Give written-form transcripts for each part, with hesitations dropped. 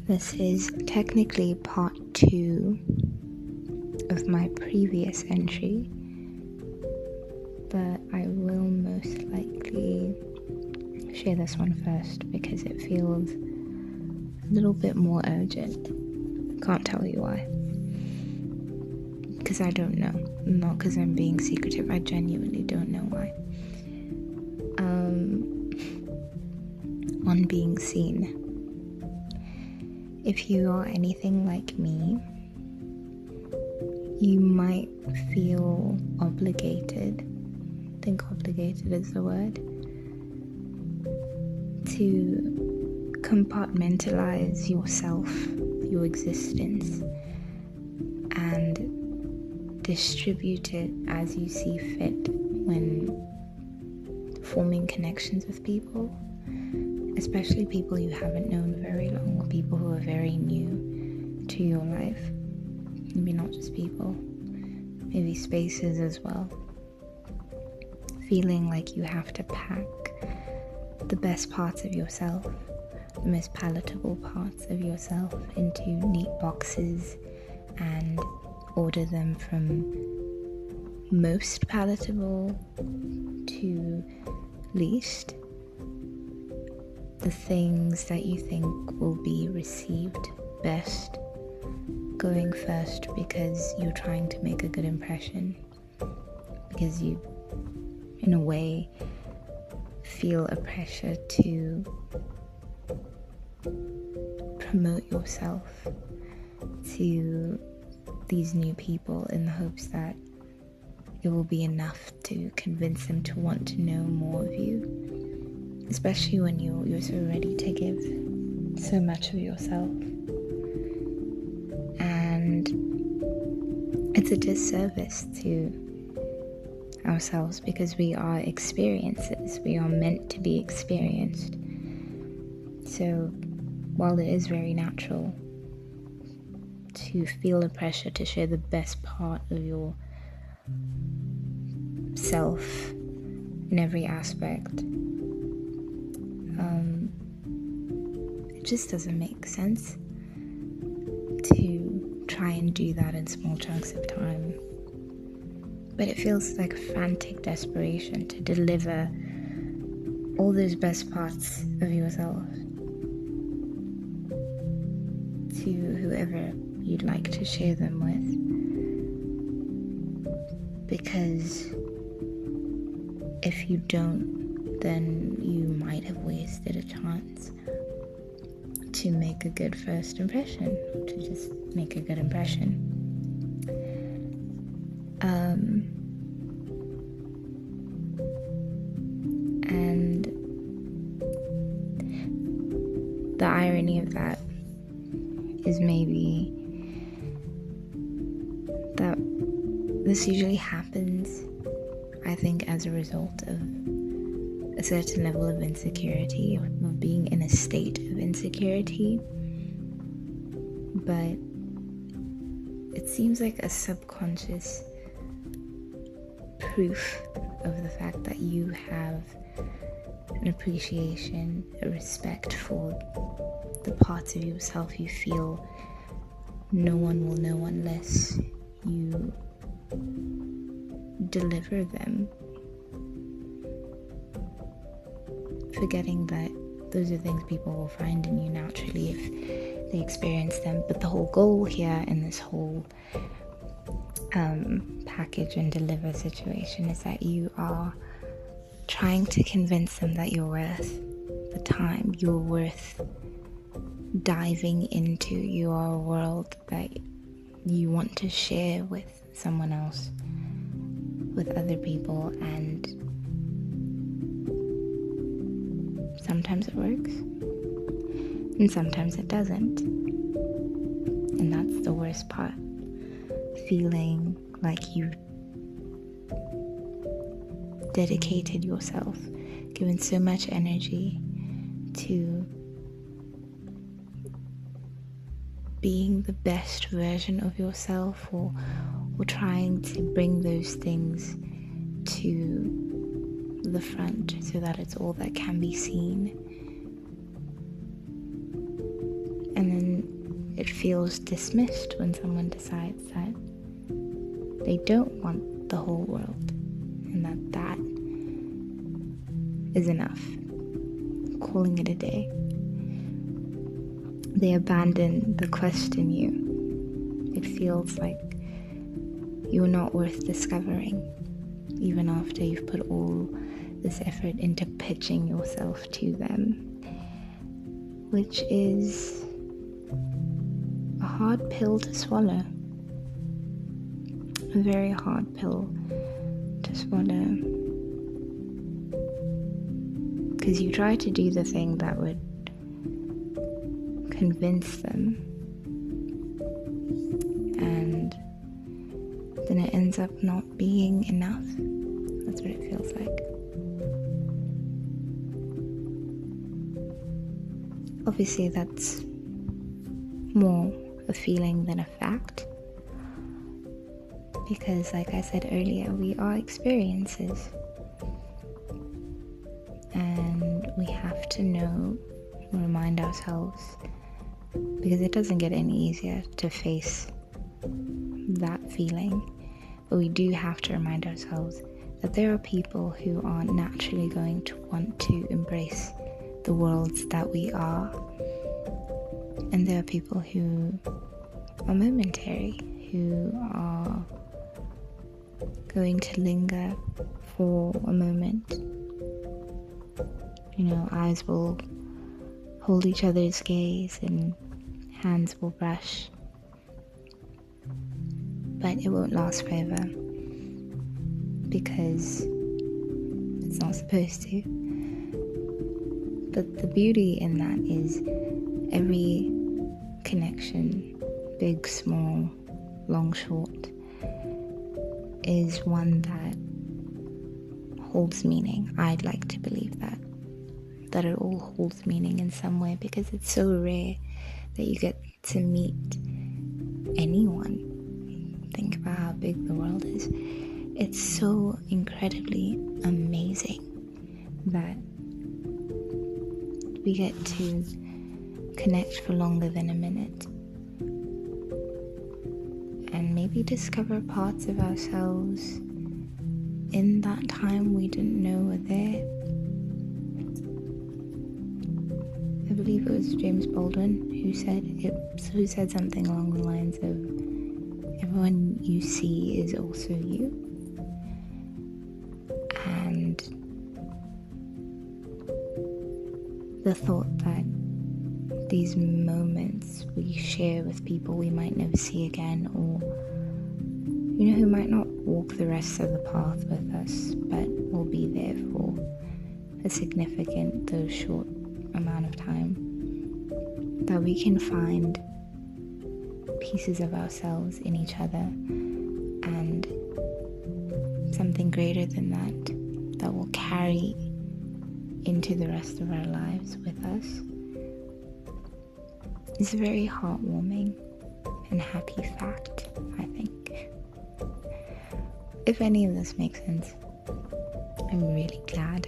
This is technically part 2 of my previous entry, but I will most likely share this one first because it feels a little bit more urgent. Can't tell you why. Because I don't know. Not because I'm being secretive, I genuinely don't know why. On being seen. If you are anything like me, you might feel obligated, I think obligated is the word, to compartmentalize yourself, your existence, and distribute it as you see fit when forming connections with people, especially people you haven't known very long, or people who are very new to your life. Maybe not just people, maybe spaces as well. Feeling like you have to pack the best parts of yourself, the most palatable parts of yourself into neat boxes and order them from most palatable to least. The things that you think will be received best going first because you're trying to make a good impression, because you, in a way, feel a pressure to promote yourself to these new people in the hopes that it will be enough to convince them to want to know more of you, especially when you're so ready to give so much of yourself. And it's a disservice to ourselves because we are experiences. We are meant to be experienced. So while it is very natural to feel a pressure to share the best part of your self in every aspect, it just doesn't make sense to try and do that in small chunks of time. But it feels like a frantic desperation to deliver all those best parts of yourself to whoever you'd like to share them with. Because if you don't, then you might have wasted a chance to make a good first impression, to just make a good impression. And the irony of that is maybe that this usually happens, I think, as a result of a certain level of insecurity, or being in a state of insecurity. But it seems like a subconscious proof of the fact that you have an appreciation, a respect for the parts of yourself you feel no one will know unless you deliver them, forgetting that those are things people will find in you naturally if they experience them. But the whole goal here in this whole package and deliver situation is that you are trying to convince them that you're worth the time, you're worth diving into, you are a world that you want to share with someone else, with other people. And sometimes it works and sometimes it doesn't, and that's the worst part. Feeling like you've dedicated yourself, given so much energy to being the best version of yourself, or trying to bring those things to the front so that it's all that can be seen. And then it feels dismissed when someone decides that they don't want the whole world and that is enough, calling it a day. They abandon the quest in you. It feels like you're not worth discovering, even after you've put all this effort into pitching yourself to them, which is a hard pill to swallow. A very hard pill to swallow. Because you try to do the thing that would convince them, and then it ends up not being enough. That's what it feels like. Obviously, that's more a feeling than a fact, because like I said earlier, we are experiences, and we have to know, remind ourselves, because it doesn't get any easier to face that feeling, but we do have to remind ourselves that there are people who are naturally going to want to embrace the worlds that we are, and there are people who are momentary, who are going to linger for a moment. You know, eyes will hold each other's gaze and hands will brush, but it won't last forever because it's not supposed to. But the beauty in that is every connection, big, small, long, short, is one that holds meaning. I'd like to believe that it all holds meaning in some way, because it's so rare that you get to meet anyone. Think about how big the world is. It's so incredibly amazing that we get to connect for longer than a minute and maybe discover parts of ourselves in that time we didn't know were there. I believe it was James Baldwin who said something along the lines of, everyone you see is also you. And the thought that these moments we share with people we might never see again, or who might not walk the rest of the path with us, but will be there for a significant, though short, amount of time, that we can find pieces of ourselves in each other and something greater than that will carry into the rest of our lives with us. It's a very heartwarming and happy fact, I think. If any of this makes sense, I'm really glad,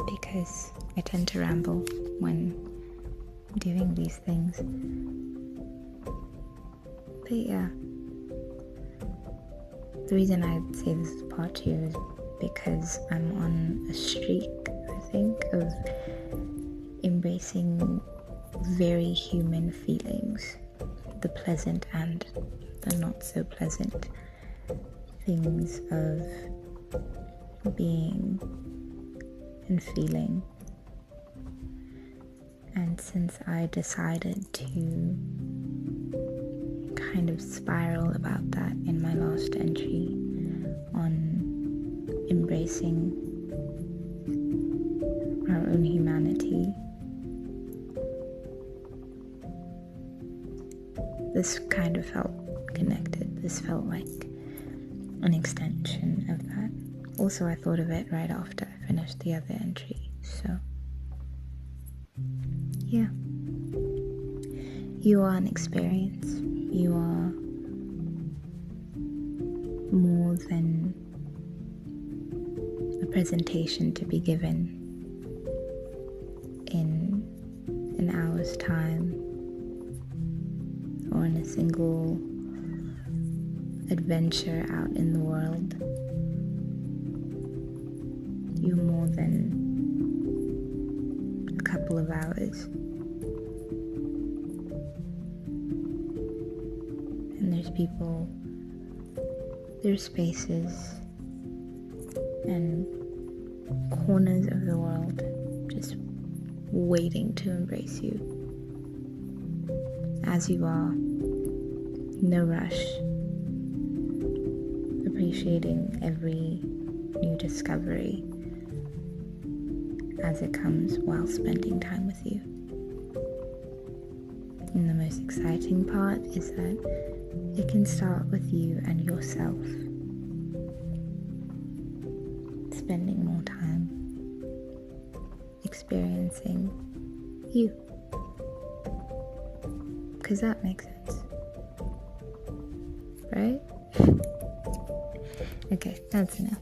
because I tend to ramble when doing these things. But yeah, the reason I'd say this is part 2 is because I'm on a streak, I think, of embracing very human feelings, the pleasant and the not so pleasant things of being and feeling. And since I decided to kind of spiral about that in my last entry on embracing our own humanity, this kind of felt connected. This felt like an extension of that. Also, I thought of it right after I finished the other entry, so yeah. You are an experience. You are more than a presentation to be given in an hour's time or on a single adventure out in the world. You're more than a couple of hours. And there's people, there's spaces and corners of the world just waiting to embrace you as you are. No rush. Appreciating every new discovery as it comes while spending time with you. And the most exciting part is that it can start with you and yourself. Spending more time experiencing you. Because that makes sense. Right? Okay, that's enough.